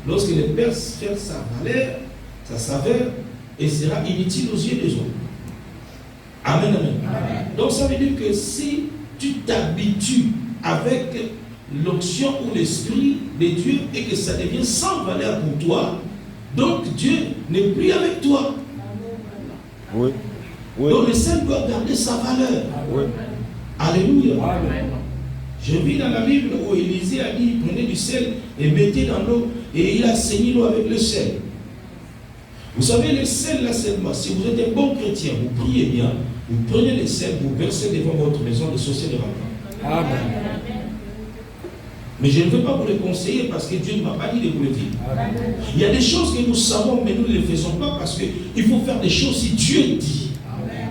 lorsque les perd sa valeur, sa saveur, et sera inutile aux yeux des hommes. Amen, amen. Amen. Donc ça veut dire que si tu t'habitues avec l'onction ou l'esprit de Dieu et que ça devient sans valeur pour toi, donc Dieu n'est plus avec toi. Oui. Oui. Donc le sel doit garder sa valeur. Oui. Alléluia. Amen. Je vis dans la Bible où Élisée a dit, prenez du sel et mettez dans l'eau, et il a saigné l'eau avec le sel. Vous savez, le sel là seulement, si vous êtes un bon chrétien, vous priez bien, vous prenez le sel, vous versez devant votre maison, les sorciers ne rentrent pas. Amen. Mais je ne veux pas vous le conseiller parce que Dieu ne m'a pas dit de vous le dire. Amen. Il y a des choses que nous savons, mais nous ne les faisons pas parce qu'il faut faire des choses si Dieu dit. Amen.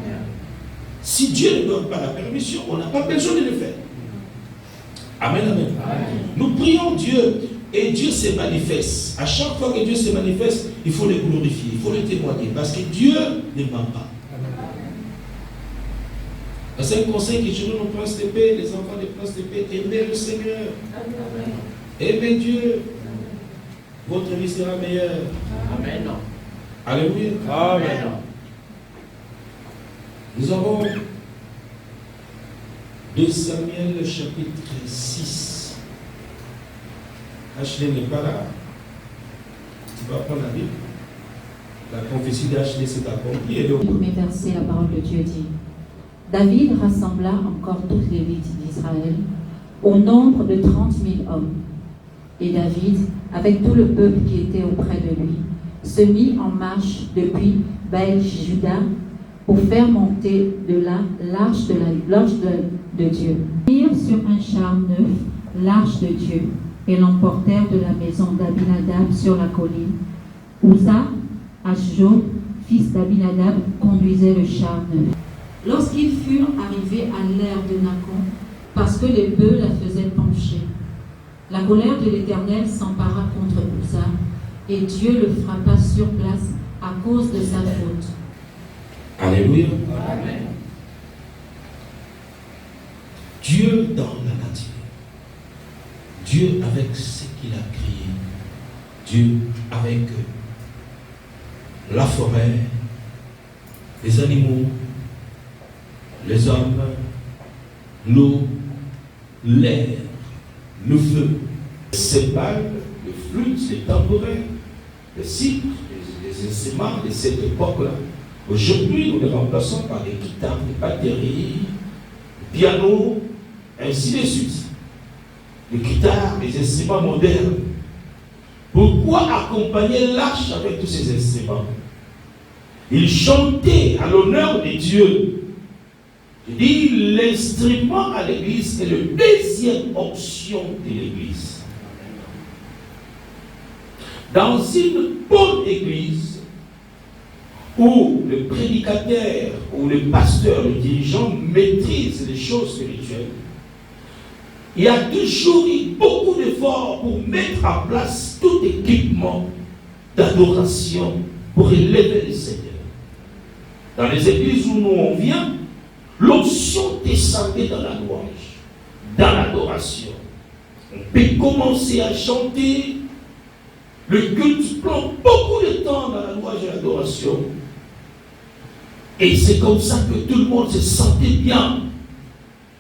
Si Dieu ne donne pas la permission, on n'a pas besoin de le faire. Amen, amen. Amen. Nous prions Dieu et Dieu se manifeste. À chaque fois que Dieu se manifeste, il faut le glorifier, il faut le témoigner parce que Dieu ne ment pas. C'est un conseil que je donne aux princes de paix, les enfants des princes de paix. Aimez le Seigneur. Aimez Dieu. Votre vie sera meilleure. Amen. Alléluia. Amen. Nous avons 2 Samuel chapitre 6. Ashley n'est pas là. Tu vas prendre la Bible. La prophétie d'Ashley s'est accomplie. Premier verset, la parole de Dieu dit: David rassembla encore toutes les élites d'Israël au nombre de 30 000 hommes. Et David, avec tout le peuple qui était auprès de lui, se mit en marche depuis Baal-Juda pour faire monter de là l'arche de Dieu. Ils mirent sur un char neuf l'arche de Dieu et l'emportèrent de la maison d'Abinadab sur la colline. Uza, Ashjo, fils d'Abinadab, conduisait le char neuf. Lorsqu'ils furent arrivés à l'ère de Nacon, parce que les bœufs la faisaient pencher, la colère de l'Éternel s'empara contre Uza, et Dieu le frappa sur place à cause de sa faute. Alléluia. Amen. Dieu dans la nature, Dieu avec ce qu'il a créé, Dieu avec la forêt, les animaux, les hommes, l'eau, l'air, le feu, le céphale, le flûte, les tambourins, les cycles, les instruments de cette époque-là. Aujourd'hui, nous les remplaçons par des guitares, des batteries, des pianos, ainsi de suite. Les guitares, les instruments modernes. Pourquoi accompagner l'arche avec tous ces instruments? Ils chantaient à l'honneur de Dieu. Je dis, l'instrument à l'église est la deuxième option de l'église. Dans une bonne église, où le prédicateur, ou le pasteur, le dirigeant maîtrise les choses spirituelles, il y a toujours eu beaucoup d'efforts pour mettre en place tout équipement d'adoration pour élever le Seigneur. Dans les églises où nous on vient, l'onction descendait dans la louange, dans l'adoration. On peut commencer à chanter. Le culte prend beaucoup de temps dans la louange et l'adoration. Et c'est comme ça que tout le monde se sentait bien.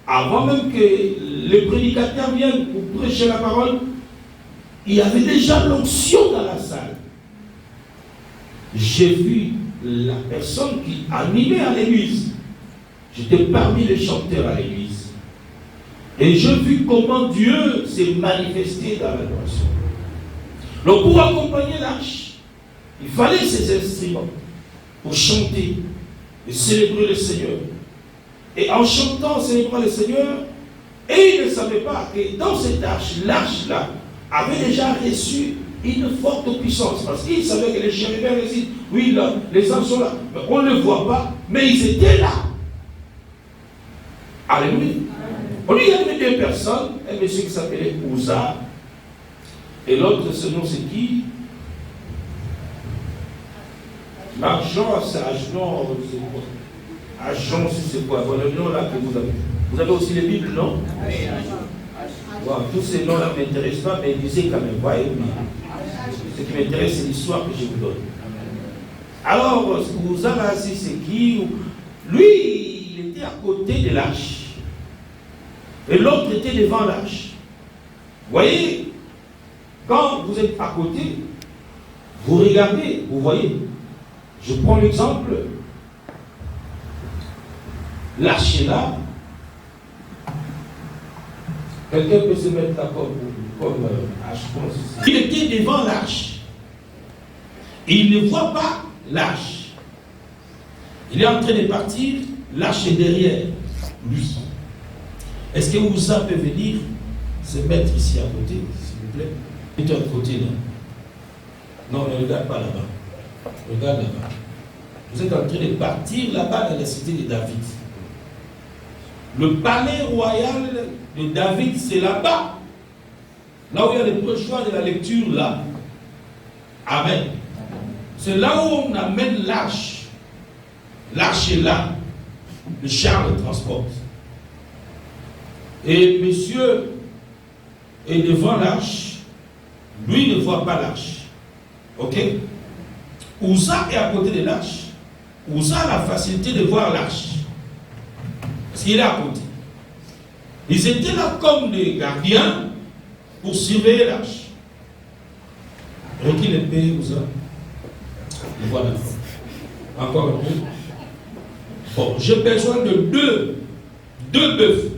Avant même que les prédicateurs viennent pour prêcher la parole, il y avait déjà l'onction dans la salle. J'ai vu la personne qui animait à l'église. J'étais parmi les chanteurs à l'église. Et j'ai vu comment Dieu s'est manifesté dans l'adoration. Donc pour accompagner l'arche, il fallait ces instruments pour chanter et célébrer le Seigneur. Et en chantant, célébrant le Seigneur, et il ne savait pas que dans cette arche, l'arche-là avait déjà reçu une forte puissance. Parce qu'il savait que les chérubins résident. Oui, là, les anges sont là. Mais on ne le voit pas, mais ils étaient là. Alléluia. On lui, il y avait deux personnes, un monsieur qui s'appelait Uza, et l'autre, ce nom c'est qui? L'argent, c'est Agent, c'est quoi? Agent, c'est quoi? Voilà le nom là que vous avez. Vous avez aussi les Bibles, non? Bon, tous ces noms-là ne m'intéressent pas, mais lisez quand même. Voyez, ce qui m'intéresse, c'est l'histoire que je vous donne. Alors, Uza là, c'est qui? Lui, il était à côté de l'arche. Et l'autre était devant l'arche. Vous voyez, quand vous êtes à côté, vous regardez, vous voyez. Je prends l'exemple. L'arche est là. Quelqu'un peut se mettre là comme arche. Il était devant l'arche. Et il ne voit pas l'arche. Il est en train de partir, l'arche est derrière lui. Est-ce que Uza peut venir se mettre ici à côté, s'il vous plaît? Mettez à côté là. Non, ne regarde pas là-bas. Regarde là-bas. Vous êtes en train de partir là-bas dans la cité de David. Le palais royal de David, c'est là-bas. Là où il y a le préchoir de la lecture, là. Amen. C'est là où on amène l'arche. L'arche est là. Le char le transporte. Et monsieur est devant l'arche. Lui ne voit pas l'arche. Ok? Uza est à côté de l'arche. Uza a la facilité de voir l'arche. Parce qu'il est à côté. Ils étaient là comme des gardiens pour surveiller l'arche. Recule un peu, Uza. Voilà. Encore un peu. Bon, j'ai besoin de deux bœufs.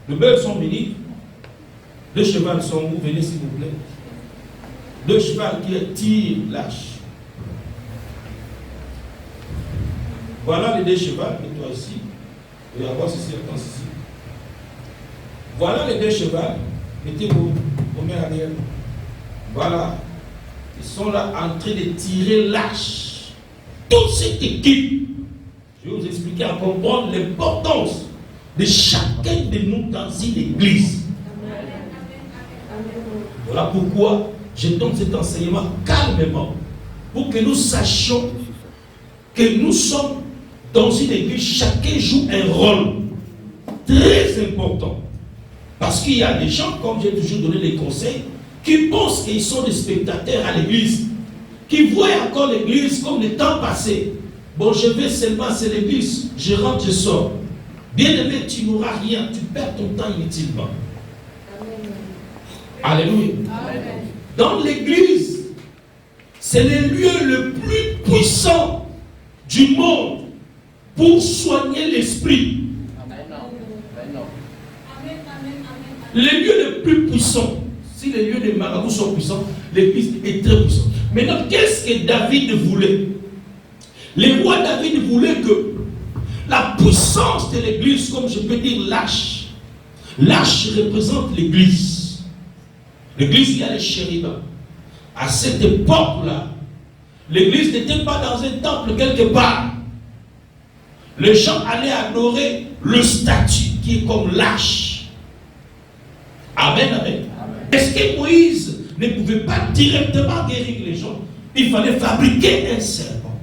Les bœufs sont venus. 2 chevaux sont où? Venez s'il vous plaît. 2 chevaux qui tirent l'arche. Voilà les 2 chevaux. Mets-toi ici. Et à voir ceci, attends ici. Voilà les 2 chevaux. Mettez-vous. Vous mettez arrière. Voilà. Ils sont là en train de tirer l'arche. Toute cette équipe. Je vais vous expliquer à comprendre l'importance de chacun de nous dans une église. Voilà pourquoi je donne cet enseignement calmement. Pour que nous sachions que nous sommes dans une église, chacun joue un rôle très important. Parce qu'il y a des gens, comme j'ai toujours donné les conseils, qui pensent qu'ils sont des spectateurs à l'église, qui voient encore l'église comme le temps passé. Bon, je vais seulement, c'est l'église, je rentre, je sors. Bien-aimé, tu n'auras rien, tu perds ton temps inutilement. Amen. Alléluia. Amen. Dans l'église, c'est le lieu le plus puissant du monde pour soigner l'esprit. Le lieu le plus puissant, si les lieux des marabouts sont puissants, l'église est très puissante. Maintenant, qu'est-ce que David voulait? Le roi David voulait que la puissance de l'église, comme je peux dire l'arche représente l'église. L'église, il y a les chérubins. À cette époque-là, l'église n'était pas dans un temple quelque part. Les gens allaient adorer le statut qui est comme l'arche. Amen, amen. Est-ce que Moïse ne pouvait pas directement guérir les gens? Il fallait fabriquer un serpent.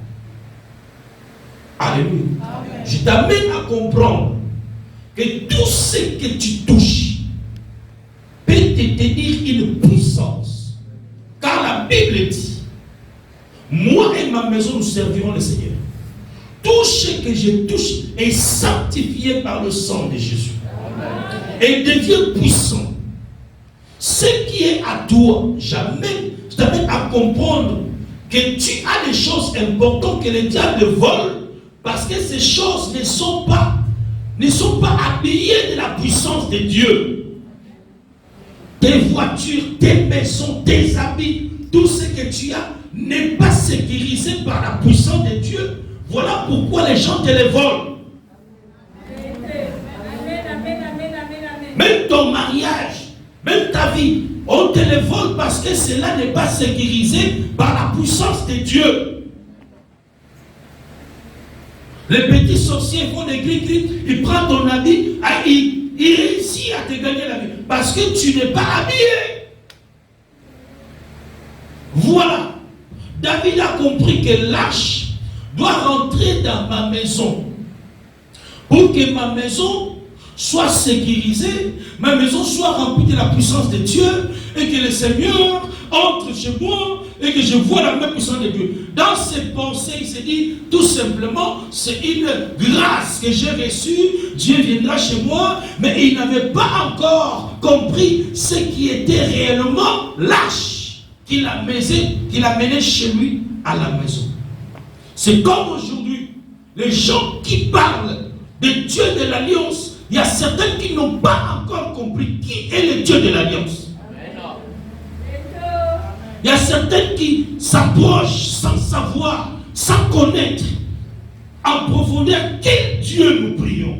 Alléluia. Amen. Je t'amène à comprendre que tout ce que tu touches peut te tenir une puissance. Car la Bible dit, moi et ma maison nous servirons le Seigneur. Tout ce que je touche est sanctifié par le sang de Jésus. Amen. Et devient puissant. Ce qui est à toi, jamais, je t'amène à comprendre que tu as des choses importantes que le diable vole. Parce que ces choses ne sont pas habillées de la puissance de Dieu. Tes voitures, tes maisons, tes habits, tout ce que tu as n'est pas sécurisé par la puissance de Dieu. Voilà pourquoi les gens te les volent. Même ton mariage, même ta vie, on te les vole parce que cela n'est pas sécurisé par la puissance de Dieu. Les petits sorciers font des gris-gris, ils prennent ton habit, il réussit à te gagner la vie. Parce que tu n'es pas habillé. Voilà. David a compris que l'arche doit rentrer dans ma maison. Pour que ma maison soit sécurisée, ma maison soit remplie de la puissance de Dieu, et que le Seigneur entre chez moi, et que je vois la même puissance de Dieu. Dans ses pensées, il s'est dit, tout simplement, c'est une grâce que j'ai reçue, Dieu viendra chez moi, mais il n'avait pas encore compris ce qui était réellement lâche, qu'il a mené chez lui à la maison. C'est comme aujourd'hui, les gens qui parlent de Dieu de l'Alliance, il y a certains qui n'ont pas encore compris qui est le Dieu de l'Alliance. Il y a certains qui s'approchent sans savoir, sans connaître en profondeur quel Dieu nous prions.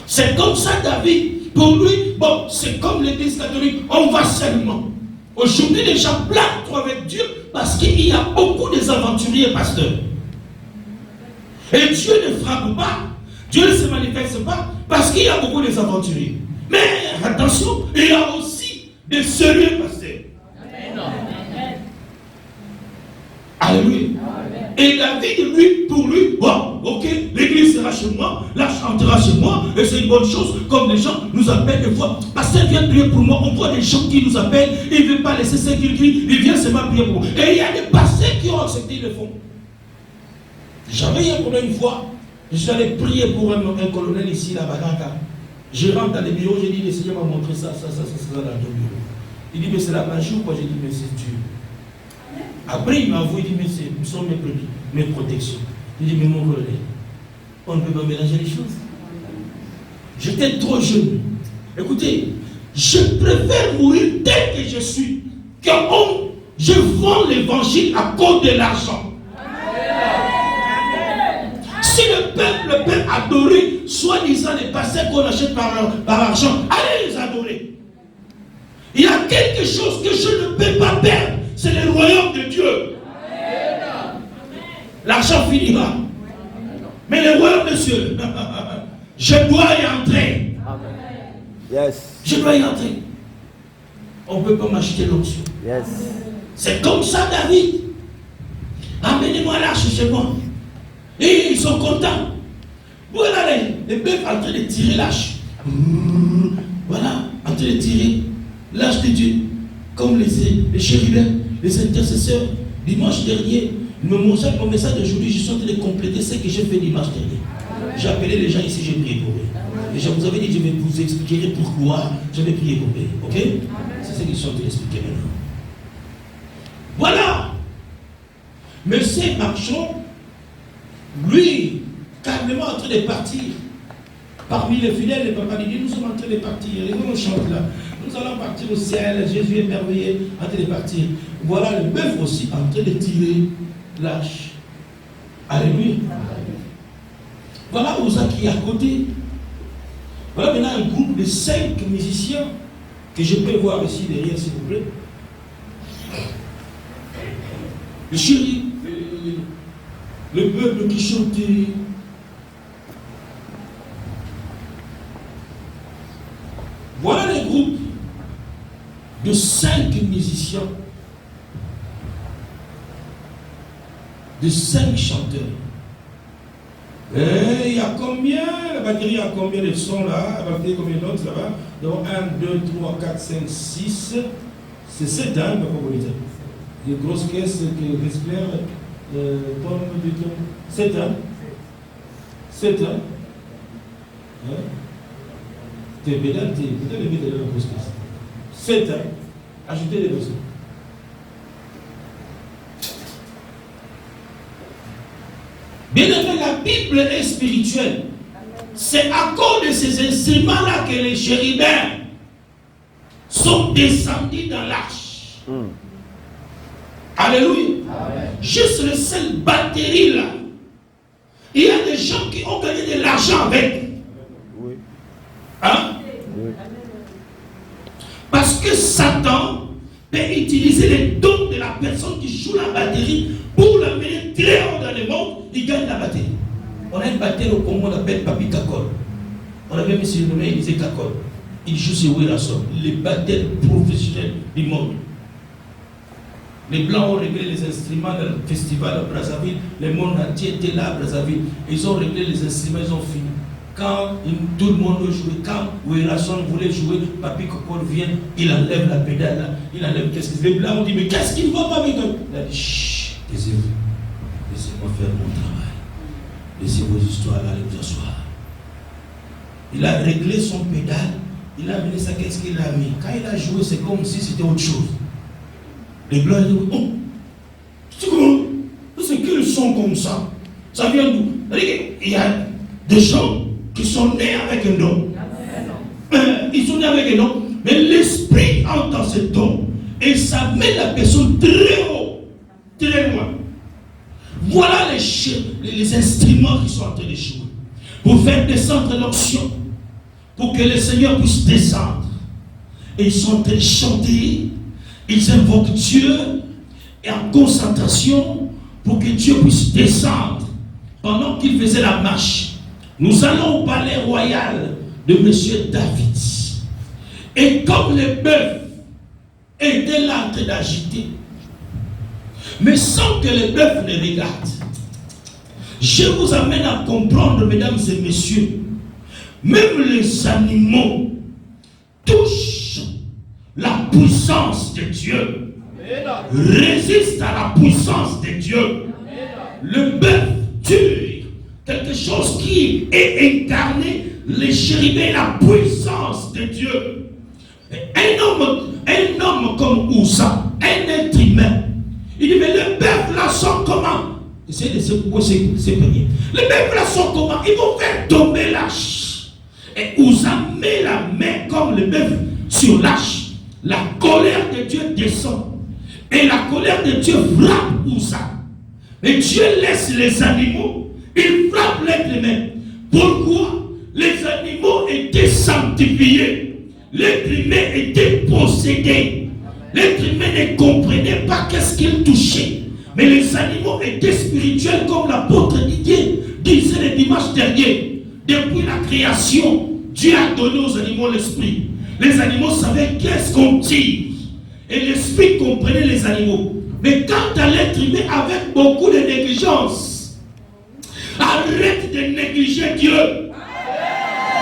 C'est comme ça David, pour lui, bon, c'est comme l'église catholique, on va seulement. Aujourd'hui, les gens blaguent trop avec Dieu parce qu'il y a beaucoup des aventuriers pasteurs. Et Dieu ne frappe pas, Dieu ne se manifeste pas parce qu'il y a beaucoup des aventuriers. Mais attention, il y a aussi des sérieux pasteurs. Alléluia. Et David, lui, pour lui, bon, ok, l'église sera chez moi, l'arche entrera chez moi, et c'est une bonne chose, comme les gens nous appellent des fois. Pasteur, viens prier pour moi. On voit des gens qui nous appellent, ils ne veulent pas laisser ce qu'ils crient, ils viennent seulement prier pour moi. Et il y a des pasteurs qui ont accepté, ils le font. J'avais un problème une fois, je suis allé prier pour un colonel ici, là-bas, je rentre dans les bureaux, j'ai dit, le Seigneur m'a montré ça, dans le bureau. Il dit, mais c'est la magie ou quoi? J'ai dit, mais c'est Dieu. Après, il m'a avoué, il dit, mais ce sont mes protections. Il dit, mais mon colonel, on ne peut pas mélanger les choses. J'étais trop jeune. Écoutez, je préfère mourir tel que je suis, que je vends l'évangile à cause de l'argent. Si le peuple peut adorer, soi-disant les pasteurs qu'on achète par argent, allez les adorer. Il y a quelque chose que je ne peux pas perdre. C'est le royaume de Dieu. L'argent finira. Mais le royaume de Dieu, je dois y entrer. Yes. Je dois y entrer. On ne peut pas m'acheter l'onction. Yes. C'est comme ça, David. Amenez-moi l'arche chez moi. Et ils sont contents. Voilà les bœufs en train de tirer l'arche. Voilà, en train de tirer l'arche de Dieu. Comme les chérubins, les intercesseurs. Dimanche dernier, mon message d'aujourd'hui, je suis en train de compléter ce que j'ai fait dimanche dernier. J'ai appelé les gens ici, j'ai prié pour eux. Et je vous avais dit, je vais vous expliquer pourquoi je vais prier pour eux. Ok? C'est ce que je suis en train d'expliquer maintenant. Voilà. Monsieur Marchand, lui, carrément en train de partir. Parmi les fidèles, les papas dit, nous sommes en train de partir. Et on chante là. Nous allons partir au ciel. Jésus est merveilleux, en train de partir. Voilà le bœuf aussi en train de tirer l'arche. Alléluia. Voilà Osa qui est à côté. Voilà maintenant un groupe de 5 musiciens que je peux voir ici derrière, s'il vous plaît. Le chéri, le peuple qui chantait. Voilà le groupe de 5 musiciens, de 5 chanteurs. Et il y a combien, la batterie a combien de sons là, la batterie combien d'autres là-bas? Donc 1, 2, 3, 4, 5, 6, c'est 7 ans, les grosses caisses qui respirent, tombe du temps. 7 ans. 7 ans. Hein? T'es pédale, peut-être le mettre dans la grosse caisse. 7 ans. Ajoutez les dossiers. Bien aimé, la Bible est spirituelle. C'est à cause de ces instruments-là que les chérubins sont descendus dans l'arche. Alléluia. Amen. Juste le seul batterie là. Il y a des gens qui ont gagné de l'argent avec. Oui. Hein? Oui. Parce que Satan peut utiliser les dons de la personne qui joue la batterie pour l'amener très haut dans le monde, il gagne la batterie. On a une batterie au Congo, on appelle Papi Kakol. On avait mis sur le nom, il disait Kakol. Il joue sur Wilson, les batteurs professionnels du monde. Les Blancs ont réglé les instruments dans le festival à Brazzaville. Le monde entier était là à Brazzaville. Ils ont réglé les instruments, ils ont fini. Quand tout le monde veut jouer, quand Werason voulait jouer, Papi Kokol vient, il enlève la pédale, il enlève qu'est-ce qu'il fait. Les Blancs ont dit, mais qu'est-ce qu'il ne va pas avec toi? Il a dit, chut, taisez-vous, laissez-moi faire mon travail. Laissez vos histoires là, allez vous asseoir. Il a réglé son pédale, il a amené ça, qu'est-ce qu'il a mis? Quand il a joué, c'est comme si c'était autre chose. Les Blancs ont dit, oh, c'est quel son comme ça? Ça vient d'où? Il y a des gens qui sont nés avec un don. Ils sont nés avec un don, mais l'esprit entre dans ce don et ça met la personne très haut, très loin. Voilà les instruments qui sont en train de jouer pour faire descendre l'onction, pour que le Seigneur puisse descendre. Et ils sont en train de chanter, ils invoquent Dieu et en concentration pour que Dieu puisse descendre. Pendant qu'il faisait la marche, nous allons au palais royal de M. David. Et comme les bœufs étaient là en train d'agiter, mais sans que les bœufs ne regardent, je vous amène à comprendre, mesdames et messieurs, même les animaux touchent la puissance de Dieu, résistent à la puissance de Dieu. Le bœuf tue quelque chose qui est incarné, les chérubins, la puissance de Dieu. Un homme comme Ouza, un être humain, il dit, mais les bœufs là sont comment? Essayez de se séparer. Les bœufs là sont comment? Ils vont faire tomber l'âche. Et Ouza met la main comme le bœuf sur l'âche. La colère de Dieu descend. Et la colère de Dieu frappe Ouza. Et Dieu laisse les animaux. Il frappe l'être humain. Pourquoi? Les animaux étaient sanctifiés. L'être humain était possédé. L'être humain ne comprenait pas qu'est-ce qu'il touchait. Mais les animaux étaient spirituels comme l'apôtre Didier disait le dimanche dernier. Depuis la création, Dieu a donné aux animaux l'esprit. Les animaux savaient qu'est-ce qu'on tire. Et l'esprit comprenait les animaux. Mais quant à l'être humain avec beaucoup de négligence, arrête de négliger Dieu.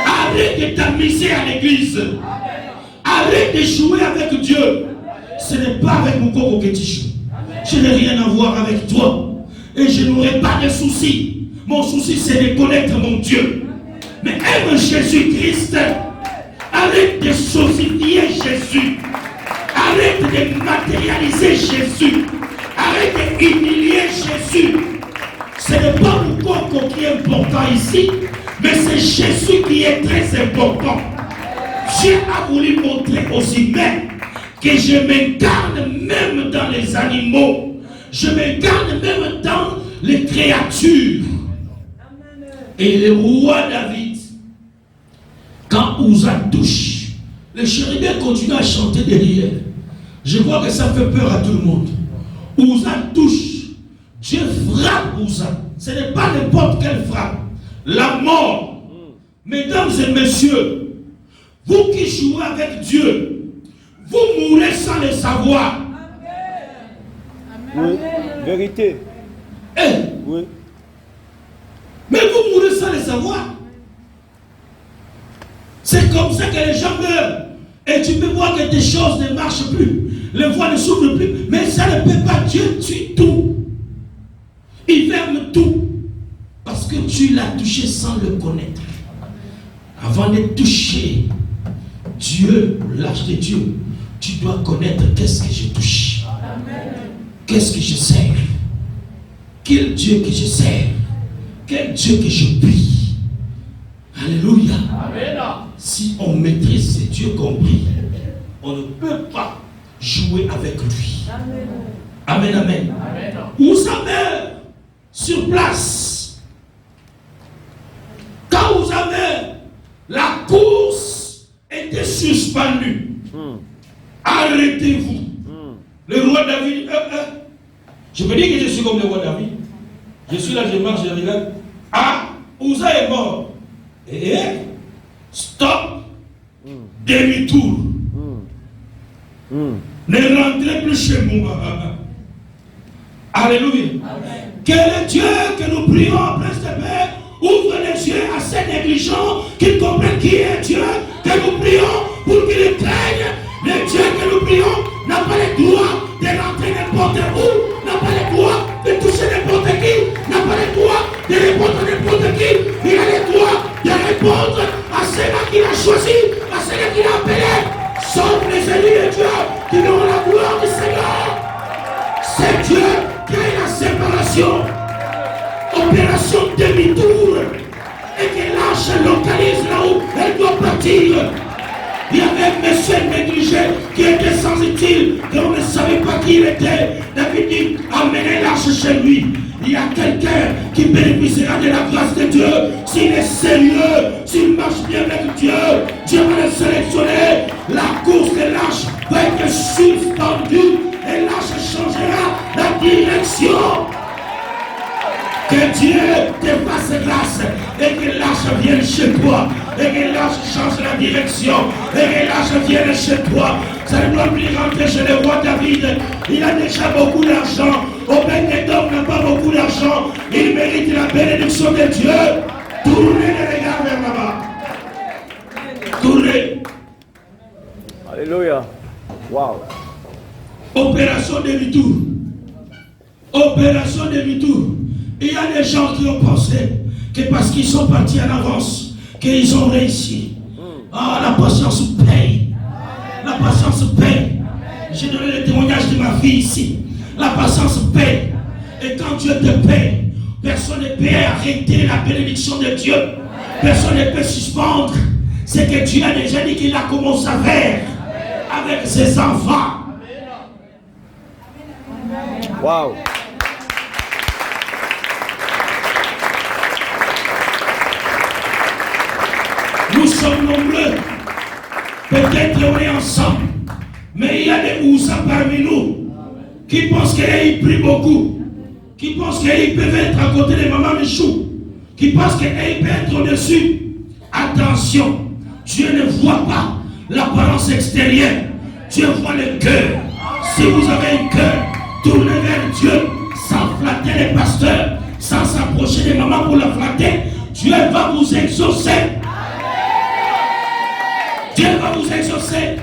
Arrête de t'amuser à l'église. Arrête de jouer avec Dieu. Ce n'est pas avec mon coco que tu joues. Je n'ai rien à voir avec toi. Et je n'aurai pas de soucis. Mon souci, c'est de connaître mon Dieu. Mais aime Jésus-Christ. Arrête de saucifier Jésus. Arrête de matérialiser Jésus. Arrête d'humilier Jésus. Ce n'est pas mon coco qui est important ici, mais c'est Jésus qui est très important. Dieu a voulu montrer aux humains que je m'incarne même dans les animaux. Je m'incarne même dans les créatures. Et le roi David, quand Ouza touche, les chérubins continuent à chanter derrière. Je vois que ça fait peur à tout le monde. Ouza touche. Dieu frappe Ouza. Ce n'est pas n'importe quelle frappe. La mort. Mesdames et messieurs, vous qui jouez avec Dieu, vous mourrez sans le savoir. Oui, vérité. Oui. Mais vous mourrez sans le savoir. C'est comme ça que les gens meurent. Et tu peux voir que des choses ne marchent plus. Les voix ne s'ouvrent plus. Mais ça ne peut pas. Dieu tue tout. Il ferme tout. Parce que tu l'as touché sans le connaître. Avant de toucher Dieu, l'âge de Dieu, tu dois connaître qu'est-ce que je touche. Qu'est-ce que je sers. Quel Dieu que je sers. Quel Dieu que je prie. Alléluia. Amen. Si on maîtrise ce Dieu compris, on ne peut pas jouer avec lui. Amen, amen. Amen. Où ça meurt sur place. Quand vous avez la course était suspendue. Arrêtez-vous. Le roi David, je peux dire que je suis comme le roi David. Je suis là, je marche, je regarde. Ah, Ouza est mort. Et stop. Demi-tour. Ne rentrez plus chez moi. Alléluia. Amen. Quel est Dieu que nous prions après cette paix ouvre les yeux à ces négligents qui comprennent qui est Dieu, que nous prions pour qu'il le craigne. Le Dieu que nous prions n'a pas le droit de rentrer n'importe où, n'a pas le droit de toucher n'importe qui, n'a pas le droit de répondre à n'importe qui. Il a le droit de répondre à ceux-là qu'il a choisis, à ceux-là qu'il a appelés. Sauf les élus de Dieu qui n'ont la gloire du Seigneur. C'est Dieu qui a la séparation, opération demi-tour, et que l'âge localise là où elle doit partir. Il y avait un monsieur négligé qui était sans utile, qu'on ne savait pas qui il était. David dit, amenez l'arche chez lui. Il y a quelqu'un qui bénéficiera de la grâce de Dieu. S'il est sérieux, s'il marche bien avec Dieu, Dieu va le sélectionner. La course de l'arche va être suspendue et l'arche changera la direction. Que Dieu te fasse grâce et que l'arche vienne chez toi et que l'arche change la direction et que l'arche vienne chez toi. Ça ne doit plus rentrer chez le roi David. Il a déjà beaucoup d'argent. Obed-Edom n'a pas beaucoup d'argent. Il mérite la bénédiction de Dieu. Tournez les regards vers là-bas. Tournez. Alléluia. Wow. Opération demi-tour. Opération demi-tour. Il y a des gens qui ont pensé que parce qu'ils sont partis en avance, qu'ils ont réussi. Ah, la patience paye. La patience paye. J'ai donné le témoignage de ma fille ici. La patience paye. Et quand Dieu te paye, personne ne peut arrêter la bénédiction de Dieu. Personne ne peut suspendre. C'est que Dieu a déjà dit qu'il a commencé à faire avec ses enfants. Wow. Nous sommes nombreux. Peut-être on est ensemble. Mais il y a des Ouza parmi nous qui pensent qu'ils prient beaucoup. Qui pensent qu'ils peuvent être à côté de Maman Michou. Qui pensent qu'ils peuvent être au-dessus. Attention. Dieu ne voit pas l'apparence extérieure. Dieu voit le cœur. Si vous avez un cœur, tournez vers Dieu sans flatter les pasteurs, sans s'approcher des mamans pour la flatter. Dieu va vous exaucer. Dieu va vous exaucer.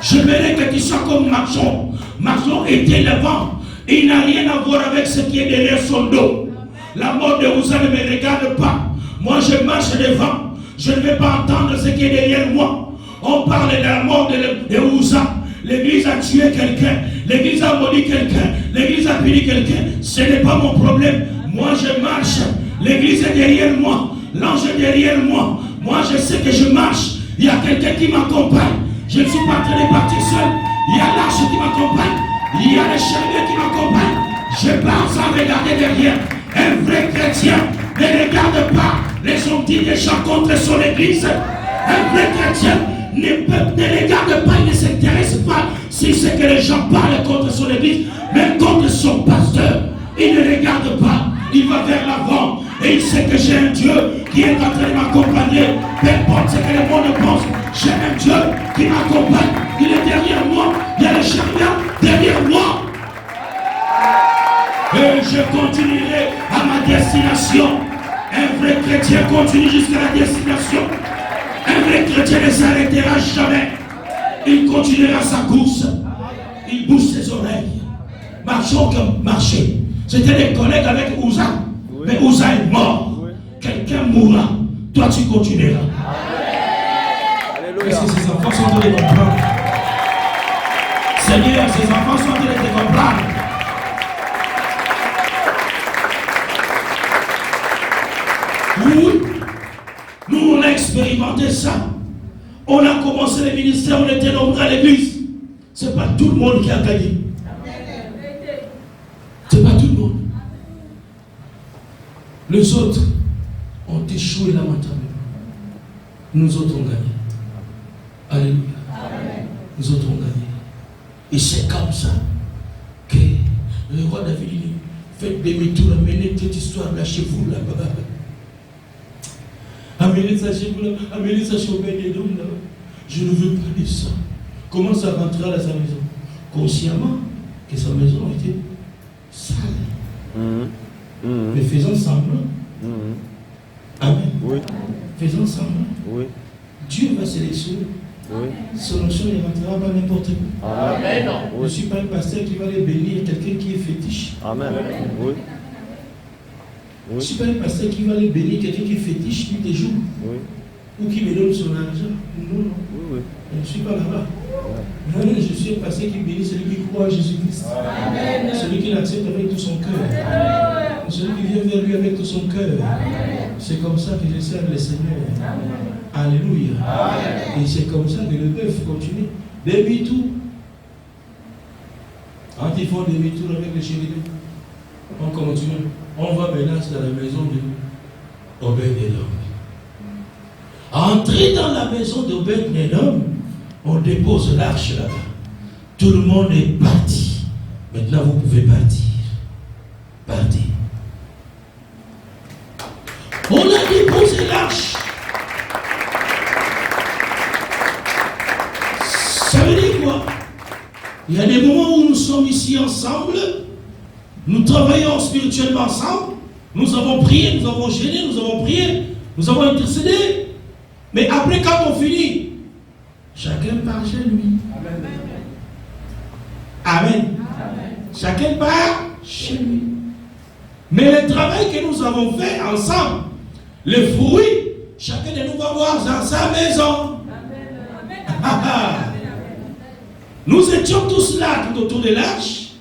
Je verrai que tu sois comme Marchon. Marchon était devant. Il n'a rien à voir avec ce qui est derrière son dos. La mort de Ouza ne me regarde pas. Moi je marche devant. Je ne vais pas entendre ce qui est derrière moi. On parle de la mort de Ouza. L'église a tué quelqu'un. L'église a maudit quelqu'un. L'église a puni quelqu'un. Ce n'est pas mon problème. Moi je marche. L'église est derrière moi. L'ange est derrière moi. Moi je sais que je marche. Il y a quelqu'un qui m'accompagne. Je ne suis pas en train de partir seul. Il y a l'arche qui m'accompagne. Il y a les chevaliers qui m'accompagnent. Je pars sans regarder derrière. Un vrai chrétien ne regarde pas les ondits des gens contre son église. Un vrai chrétien ne regarde pas, il ne s'intéresse pas si c'est que les gens parlent contre son église, même contre son pasteur. Il ne regarde pas. Il va vers l'avant. Et il sait que j'ai un Dieu qui est en train de m'accompagner. Peu importe ce que le monde pense. J'ai un Dieu qui m'accompagne. Il est derrière moi. Il y a le chariot derrière moi. Et je continuerai à ma destination. Un vrai chrétien continue jusqu'à la destination. Un vrai chrétien ne s'arrêtera jamais. Il continuera sa course. Il bouge ses oreilles. Marchons comme marcher. C'était des collègues avec Ouza. Oui. Mais Ouza est mort. Oui. Quelqu'un mourra. Toi, tu continueras. Alléluia. Est-ce que ces enfants sont en train de comprendre? Seigneur, ces enfants sont en train de te comprendre. Oui. Nous, on a expérimenté ça. On a commencé le ministère, on était nombreux à l'église. Ce n'est pas tout le monde qui a gagné. Ce n'est pas tout le monde. Les autres ont échoué lamentablement. Nous autres on gagné. Alléluia. Amen. Nous autres on gagné. Et c'est comme ça que le roi David dit, faites demi-tour, amenez cette histoire-là chez vous là-bas. Amenez ça chez vous là, amenez ça chez Obed-Edom là. Je ne veux pas de ça. Comment ça rentrera dans sa maison? Consciemment que sa maison était sale. Mais faisant semblant. Oui. Faisons semblant. Oui. Dieu va sélectionner. Oui. Son onction ne rentrera pas n'importe où. Amen. Je ne suis pas un pasteur qui va aller bénir quelqu'un qui est fétiche. Amen. Oui. Je ne suis pas un pasteur qui va aller bénir quelqu'un qui est fétiche tous les jours. Oui. Ou qui me donne son argent. Non, non. Oui. Je ne suis pas là-bas. Non, je suis un pasteur qui bénit celui qui croit en Jésus-Christ. Celui qui l'accepte avec tout son cœur. Celui qui vient vers lui avec tout son cœur. C'est comme ça que je sers le Seigneur. Alléluia. Et c'est comme ça que le bœuf continue. Demi-tour. Quand ils font demi-tour avec les chérubins, on continue. On va maintenant dans la maison de Obed-Edom. Entrer dans la maison d'Obed-Edom, on dépose l'arche là-bas. Tout le monde est parti. Maintenant, vous pouvez partir. Partez. On a déposé l'arche. Ça veut dire quoi? Il y a des moments où nous sommes ici ensemble, nous travaillons spirituellement ensemble, nous avons prié, nous avons gêné, nous avons prié, nous avons intercédé. Mais après, quand on finit, chacun part chez lui. Amen. Chacun part chez lui. Mais le travail que nous avons fait ensemble, le fruit, chacun de nous va voir dans sa maison. Nous étions tous là, tout autour de l'arche,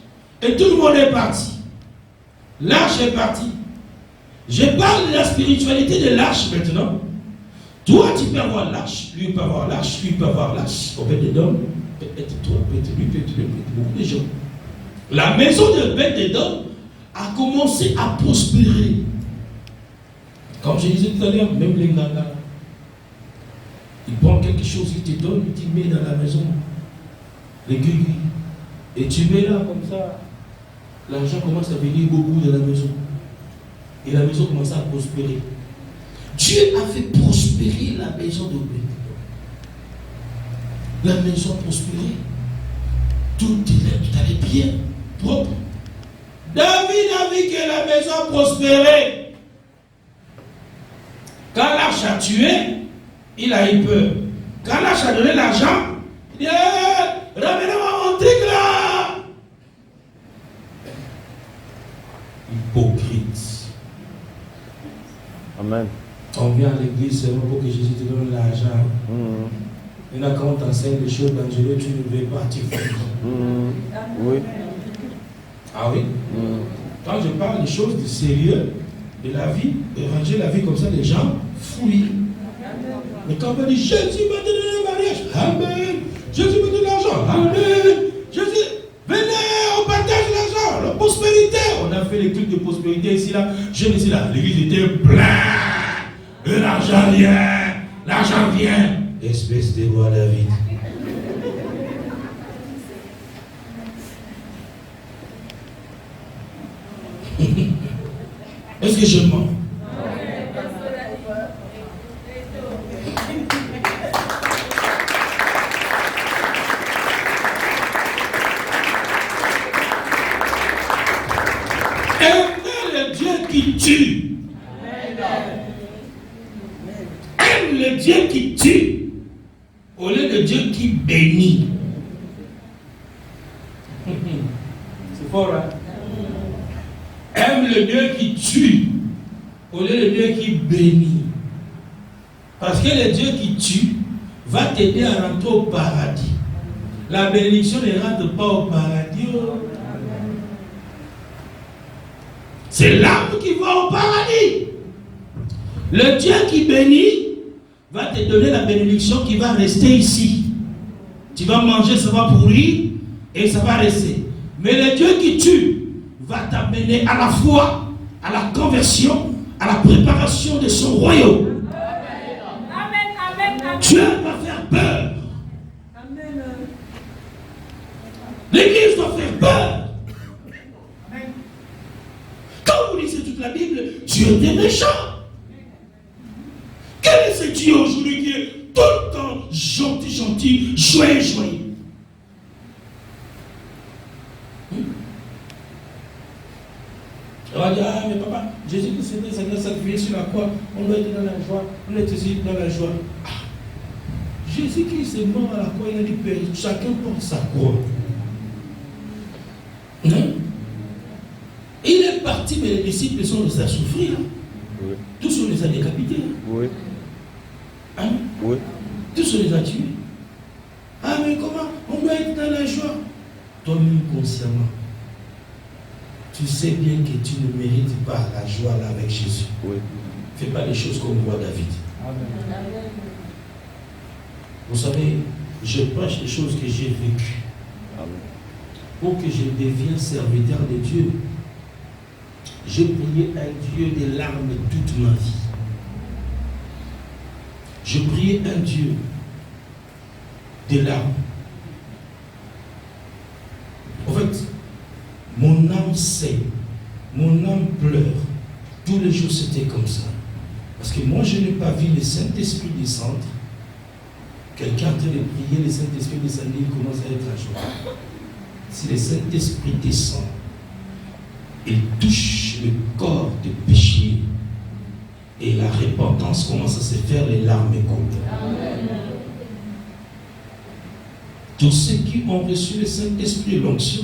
et tout le monde est parti. L'arche est partie. Je parle de la spiritualité de l'arche maintenant. Toi, tu peux avoir l'arche, lui peut avoir l'arche, lui peut avoir l'arche. Obed-Edom, peut-être toi, peut-être lui, peut-être beaucoup de gens. La maison de Obed-Edom a commencé à prospérer. Comme je disais tout à l'heure, même les Nganga, il prend quelque chose, il te donne, il te met dans la maison, les guigui, et tu mets là comme ça, l'argent commence à venir beaucoup de la maison. Et la maison commence à prospérer. Dieu a fait prospérer la maison d'Obed-Edom. La maison a prospéré. Tout allait bien, propre. David a vu que la maison a prospéré. Quand l'arche a tué, il a eu peur. Quand l'arche a donné l'argent, il dit ramenez-moi mon truc là. Hypocrite. Amen. On vient à l'église seulement pour que Jésus te donne l'argent. Et là, quand on t'enseigne des choses dangereuses, tu ne veux pas, tu fais. Oui. Ah oui? Quand je parle des choses de sérieux, de la vie, de ranger la vie comme ça, les gens fuient. Mais quand on dit Jésus m'a donné le mariage, Amen. Jésus m'a donné l'argent, Amen. Jésus, venez, on partage l'argent, la prospérité. On a fait les trucs de prospérité ici, là. Je me suis là, l'église était pleine. Et l'argent vient. Espèce de roi David. Est-ce que je mens? Aimez le Dieu qui tue. Aime le Dieu qui tue au lieu de Dieu qui bénit. C'est fort, hein? Aime le Dieu qui tue au lieu de Dieu qui bénit. Parce que le Dieu qui tue va t'aider à rentrer au paradis. La bénédiction ne rentre pas au paradis. C'est l'âme qui va au paradis. Le Dieu qui bénit va te donner la bénédiction qui va rester ici. Tu vas manger, ça va pourrir et ça va rester. Mais le Dieu qui tue va t'amener à la foi, à la conversion, à la préparation de son royaume. Dieu va faire peur. L'église doit faire peur. Quand vous lisez toute la Bible, Dieu est méchant. Quel est ce Dieu aujourd'hui qui est tout le temps gentil, joyeux? On va dire, ah mais papa, Jésus-Christ est Seigneur sacrifié sur la croix, on doit être dans la joie, on est aussi dans la joie. Ah, Jésus-Christ est mort à la croix, il a dit, Père, chacun porte sa croix. Non? Il est parti, mais les disciples sont restés à souffrir. Oui. Tous on les a décapités. Oui. Hein? Oui. Tous on les a tués. Ah mais comment? On doit être dans la joie. Toi-même consciemment, tu sais bien que tu ne mérites pas la joie là avec Jésus. Oui. Fais pas les choses comme roi David. Amen. Vous savez, je prêche les choses que j'ai vécues. Amen. Pour que je devienne serviteur de Dieu, j'ai prié un Dieu des larmes toute ma vie. Je priais un Dieu des larmes. En fait, mon âme saigne, mon âme pleure. Tous les jours, c'était comme ça. Parce que moi, je n'ai pas vu le Saint-Esprit descendre. Quelqu'un en train de prier, le Saint-Esprit descend, il commence à être à joie. Si le Saint-Esprit descend, il touche le corps de péché et la repentance commence à se faire, les larmes coulent. Tous ceux qui ont reçu le Saint-Esprit et l'onction,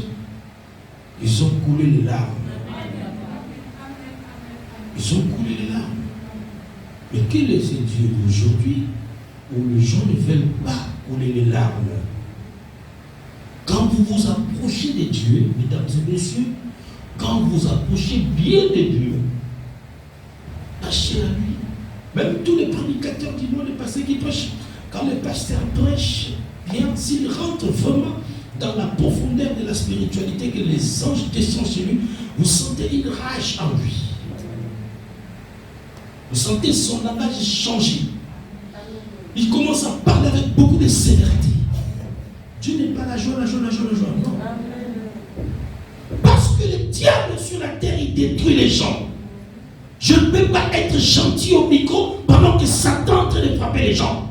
ils ont coulé les larmes. Ils ont coulé les larmes. Mais quel est ce Dieu d'aujourd'hui où les gens ne veulent pas couler les larmes? Quand vous vous approchez de Dieu, mesdames et messieurs, quand vous vous approchez bien de Dieu, tâchez la lui. Même tous les prédicateurs du monde, les pasteurs qui prêchent, quand les pasteurs prêchent bien, s'ils rentrent vraiment dans la profondeur de la spiritualité, que les anges descendent chez lui, vous sentez une rage en lui. Vous sentez son langage changer. Il commence à parler avec beaucoup de sévérité. Dieu n'est pas la joie, la joie, la joie, la joie. Non. Parce que le diable sur la terre, il détruit les gens. Je ne peux pas être gentil au micro pendant que Satan est en train de frapper les gens.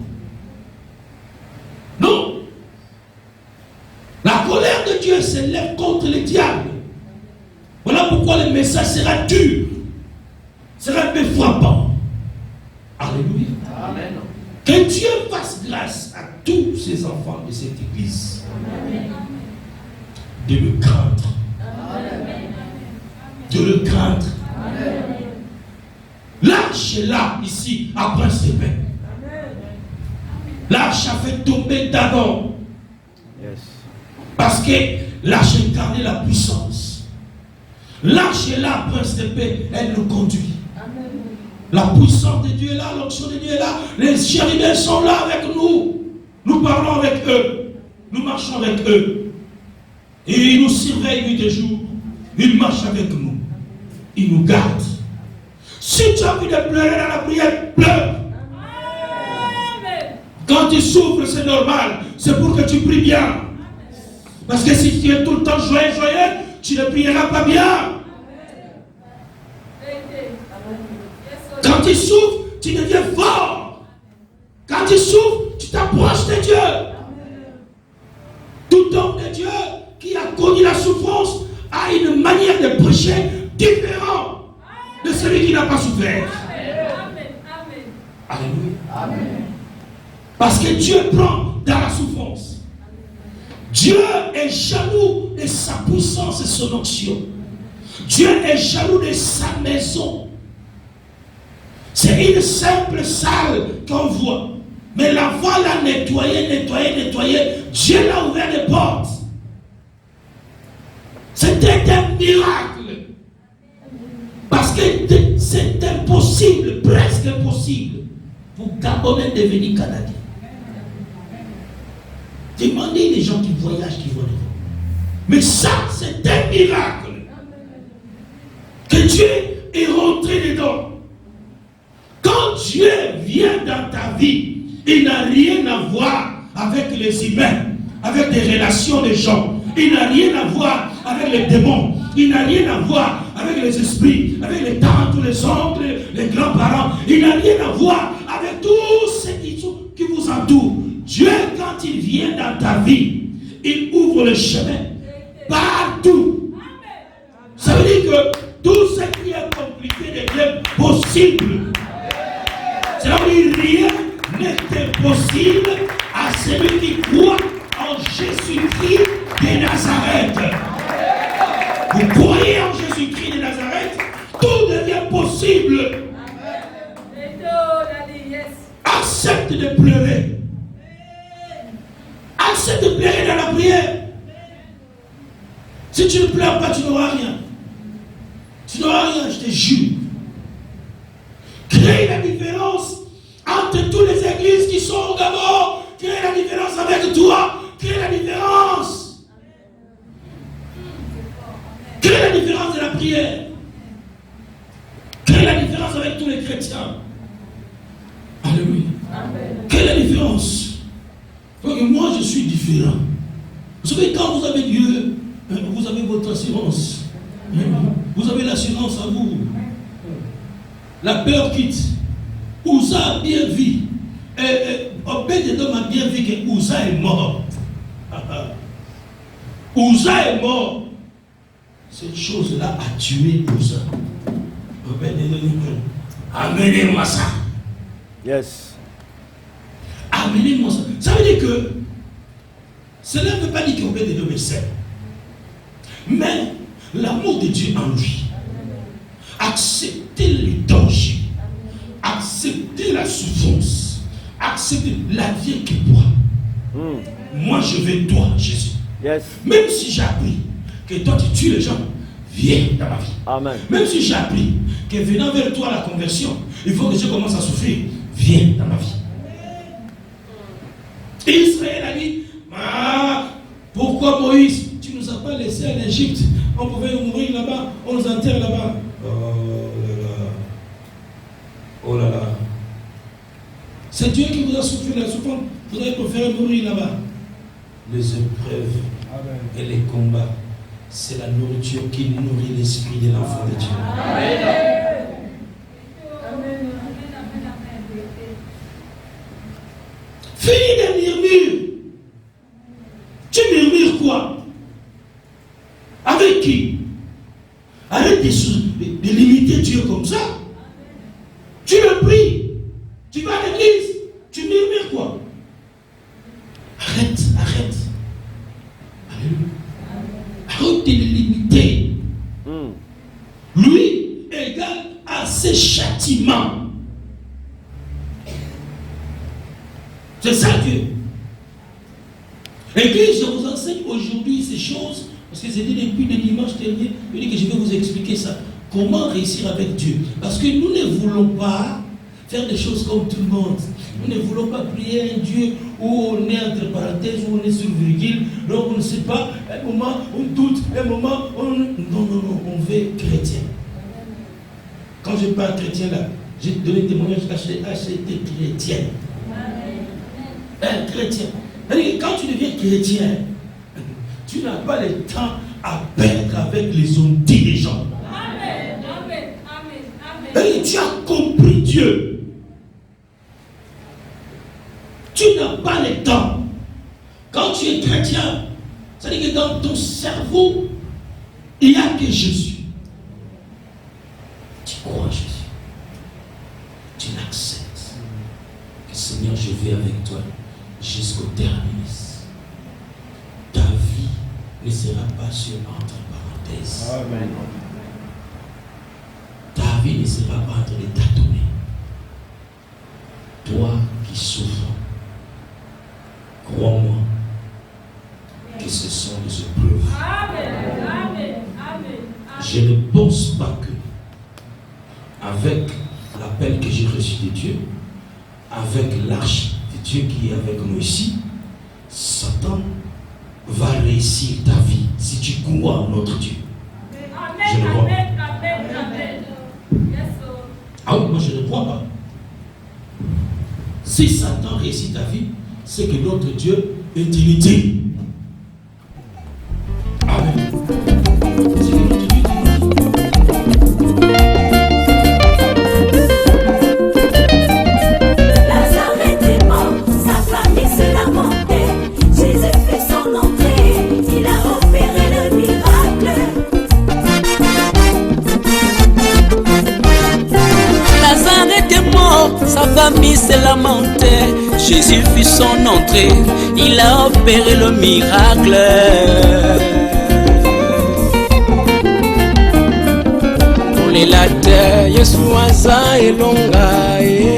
Non. La colère de Dieu s'élève contre le diable. Voilà pourquoi le message sera dur, sera un peu frappant. Alléluia. Amen. Que Dieu fasse grâce à tous ses enfants de cette église. Amen. De le craindre. Amen. De le craindre. Amen. L'arche est là, ici, à Prince-Épée. L'arche a fait tomber d'Adam. Yes. Parce que l'arche incarnait la puissance. L'arche est là, Prince-Épée, elle nous conduit. La puissance de Dieu est là, l'onction de Dieu est là, les chérubins sont là avec nous. Nous parlons avec eux, nous marchons avec eux. Et ils nous surveillent nuit et jour. Ils marchent avec nous. Ils nous gardent. Si tu as envie de pleurer dans la prière, pleure. Quand tu souffres, c'est normal. C'est pour que tu pries bien. Parce que si tu es tout le temps joyeux, tu ne prieras pas bien. Quand tu souffres, tu deviens fort. Quand tu souffres, tu t'approches de Dieu. Tout homme de Dieu qui a connu la souffrance a une manière de prêcher différente de celui qui n'a pas souffert. Alléluia. Parce que Dieu prend dans la souffrance. Dieu est jaloux de sa puissance et son onction. Dieu est jaloux de sa maison. C'est une simple salle qu'on voit. Mais la voie l'a nettoyée. Dieu l'a ouvert les portes. C'était un miracle. Parce que c'est impossible, presque impossible, pour Gabonais devenir Canadien. Demandez les gens qui voyagent, qui voient devant. Mais ça, c'est un miracle. Que Dieu est rentré dedans. Quand Dieu vient dans ta vie, il n'a rien à voir avec les humains, avec des relations de gens. Il n'a rien à voir avec les démons. Il n'a rien à voir avec les esprits, avec les tantes, les oncles, les grands-parents. Il n'a rien à voir avec tous ceux qui vous entourent. Dieu, quand il vient dans ta vie, il ouvre le chemin partout. Ça veut dire que tous ceux possible. C'est là où rien n'est impossible à celui qui croit en Jésus-Christ de Nazareth. Vous croyez en Jésus-Christ de Nazareth, tout devient possible. Accepte de pleurer. Accepte de pleurer dans la prière. Si tu ne pleures pas, tu n'auras rien. Tu n'auras rien, je te jure. Crée la différence entre toutes les églises qui sont au Gabon. Crée la différence avec toi. Crée la différence. Crée la différence de la prière. Crée la différence avec tous les chrétiens. Alléluia. Quelle est la différence? Parce que moi je suis différent. Vous savez, quand vous avez Dieu, vous avez votre assurance. Vous avez l'assurance à vous. La peur quitte. Ouza a bien vu. Obed-Edom a bien vu que Ouza est mort. Ouza est mort. Cette chose-là a tué Ouza. Obed-Edom, amenez-moi ça. Yes. Amenez-moi ça. Ça veut dire que cela ne veut pas dire qu'Obed-Edom est seul. Mais l'amour de Dieu en lui, accepter le danger, accepter la souffrance, accepter la vie qui boit. Moi je veux toi, Jésus. Yes. Même si j'ai appris que toi tu tues les gens, viens dans ma vie. Amen. Même si j'ai appris que venant vers toi la conversion, il faut que je commence à souffrir, viens dans ma vie. Et Israël a dit, pourquoi Moïse, tu ne nous as pas laissés en Égypte? On pouvait mourir là-bas, on nous enterre là-bas. Oh là là. C'est Dieu qui vous a soufflé la souffrance. Vous avez préféré mourir là-bas. Les épreuves et les combats, c'est la nourriture qui nourrit l'esprit de l'enfant de Dieu. Fini de murmures. Tu murmures quoi? Avec qui? Arrête de limiter Dieu comme ça. Tu le pries. Tu vas à l'église. Tu murmures quoi? Arrête. Alléluia. Arrête de le limiter. Lui égale à ses châtiments. C'est ça Dieu. Et puis je vous enseigne aujourd'hui ces choses, parce que c'était depuis le dimanche dernier, je dis que je vais vous expliquer ça. Comment réussir avec Dieu? Parce que nous ne voulons pas faire des choses comme tout le monde. Nous ne voulons pas prier un Dieu où on est entre parenthèses, où on est sur virgule, donc on ne sait pas, un moment on doute, un moment on... Non, on veut chrétien. Quand je parle chrétien là, j'ai donné témoignage HT chrétien. Un chrétien. Quand tu deviens chrétien, tu n'as pas le temps à perdre avec les ondits des gens. Et tu as compris Dieu. Tu n'as pas le temps. Quand tu es chrétien, ça veut dire que dans ton cerveau, il n'y a que Jésus. Tu crois en Jésus. Tu l'acceptes. Que Seigneur, je vais avec toi jusqu'au terminus. Ta vie ne sera pas sur entre parenthèses. Amen. Ta vie ne sera pas en train de tâtonner. Toi qui souffres, crois-moi que ce sont des épreuves. Je ne pense pas que, avec l'appel que j'ai reçu de Dieu, avec l'arche de Dieu qui est avec nous ici, Satan va réussir ta vie si tu crois en notre Dieu. Je ne crois pas. Ah oui, moi je ne crois pas. Si Satan réussit ta vie, c'est que notre Dieu est illimité. Amen. C'est que notre Dieu Lazare est mort, sa famille se lamentait. Jésus fait son entrée, il a opéré le miracle. famille c'est lamentée. Jésus fit son entrée, il a opéré le miracle. Pour les latés, Yesu aza elonga.